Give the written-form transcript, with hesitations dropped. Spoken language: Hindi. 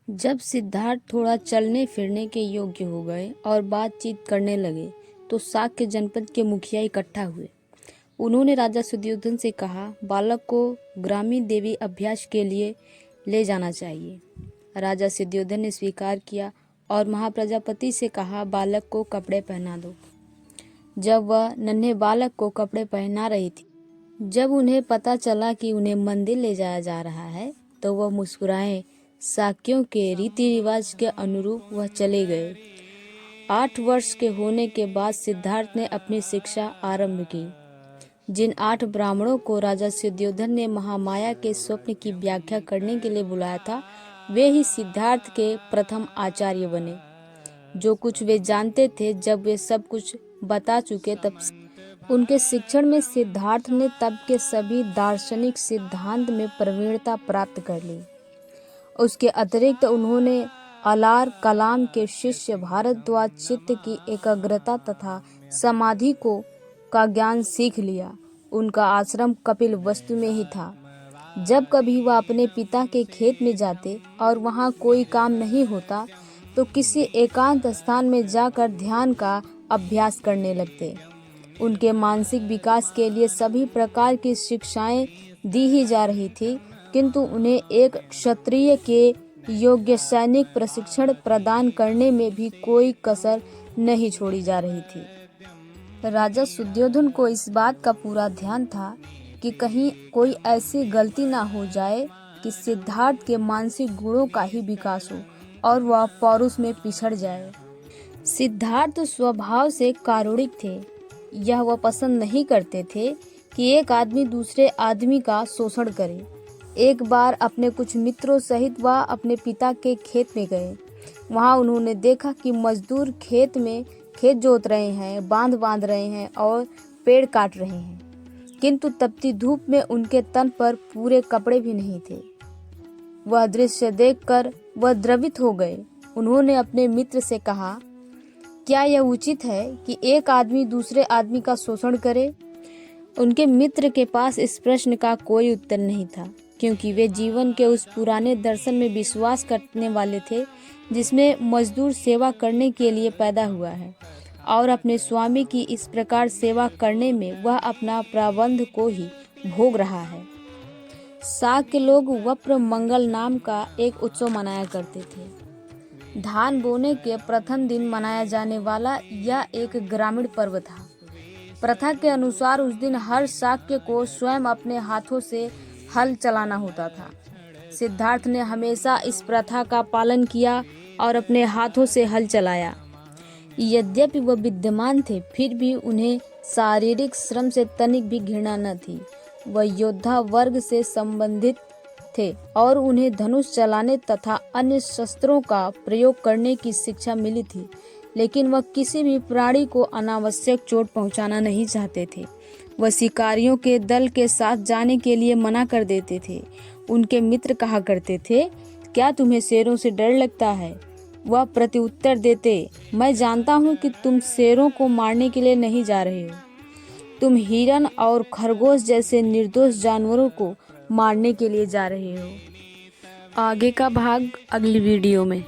जब सिद्धार्थ थोड़ा चलने फिरने के योग्य हो गए और बातचीत करने लगे तो साक्य जनपद के मुखिया इकट्ठा हुए। उन्होंने राजा सुद्योधन से कहा, बालक को ग्रामीण देवी अभ्यास के लिए ले जाना चाहिए। राजा सुद्योधन ने स्वीकार किया और महाप्रजापति से कहा, बालक को कपड़े पहना दो। जब वह नन्हे बालक को कपड़े पहना रही थी, जब उन्हें पता चला कि उन्हें मंदिर ले जाया जा रहा है तो वह मुस्कुराए। साक्यों के रीति रिवाज के अनुरूप वह चले गए। 8 वर्ष के होने के बाद सिद्धार्थ ने अपनी शिक्षा आरंभ की। जिन 8 ब्राह्मणों को राजा सुद्योधन ने महामाया के स्वप्न की व्याख्या करने के लिए बुलाया था, वे ही सिद्धार्थ के प्रथम आचार्य बने। जो कुछ वे जानते थे, जब वे सब कुछ बता चुके तब उनके शिक्षण में सिद्धार्थ ने तब के सभी दार्शनिक सिद्धांत में प्रवीणता प्राप्त कर ली। उसके अतिरिक्त उन्होंने अलार कलाम के शिष्य भारद्वाज चित्त की एकाग्रता तथा समाधि का ज्ञान सीख लिया। उनका आश्रम कपिल वस्तु में ही था। जब कभी वह अपने पिता के खेत में जाते और वहाँ कोई काम नहीं होता तो किसी एकांत स्थान में जाकर ध्यान का अभ्यास करने लगते। उनके मानसिक विकास के लिए सभी प्रकार की शिक्षाएं दी ही जा रही थी, किंतु उन्हें एक क्षत्रिय के योग्य सैनिक प्रशिक्षण प्रदान करने में भी कोई कसर नहीं छोड़ी जा रही थी। राजा सुद्योधन को इस बात का पूरा ध्यान था कि कहीं कोई ऐसी गलती ना हो जाए कि सिद्धार्थ के मानसिक गुणों का ही विकास हो और वह पौरुष में पिछड़ जाए। सिद्धार्थ स्वभाव से कारुणिक थे। यह वह पसंद नहीं करते थे कि एक आदमी दूसरे आदमी का शोषण करे। एक बार अपने कुछ मित्रों सहित वह अपने पिता के खेत में गए। वहां उन्होंने देखा कि मजदूर खेत जोत रहे हैं, बांध बांध रहे हैं और पेड़ काट रहे हैं, किंतु तपती धूप में उनके तन पर पूरे कपड़े भी नहीं थे। वह दृश्य देखकर वह द्रवित हो गए। उन्होंने अपने मित्र से कहा, क्या यह उचित है कि एक आदमी दूसरे आदमी का शोषण करे? उनके मित्र के पास इस प्रश्न का कोई उत्तर नहीं था, क्योंकि वे जीवन के उस पुराने दर्शन में विश्वास करने वाले थे जिसमें मजदूर सेवा करने के लिए पैदा हुआ है और अपने स्वामी की इस प्रकार सेवा करने में वह अपना प्रारब्ध को ही भोग रहा है। साक्य लोग वप्र मंगल नाम का एक उत्सव मनाया करते थे। धान बोने के प्रथम दिन मनाया जाने वाला यह एक ग्रामीण पर्व था। प्रथा के अनुसार उस दिन हर शाक्य को स्वयं अपने हाथों से हल चलाना होता था। सिद्धार्थ ने हमेशा इस प्रथा का पालन किया और अपने हाथों से हल चलाया। यद्यपि वह विद्यमान थे, फिर भी उन्हें शारीरिक श्रम से तनिक भी घृणा न थी। वह योद्धा वर्ग से संबंधित थे और उन्हें धनुष चलाने तथा अन्य शस्त्रों का प्रयोग करने की शिक्षा मिली थी, लेकिन वह किसी भी प्राणी को अनावश्यक चोट पहुंचाना नहीं चाहते थे। वह शिकारियों के दल के साथ जाने के लिए मना कर देते थे। उनके मित्र कहा करते थे, क्या तुम्हें शेरों से डर लगता है? वह प्रत्युत्तर देते, मैं जानता हूँ कि तुम शेरों को मारने के लिए नहीं जा रहे हो, तुम हिरन और खरगोश जैसे निर्दोष जानवरों को मारने के लिए जा रहे हो। आगे का भाग अगली वीडियो में।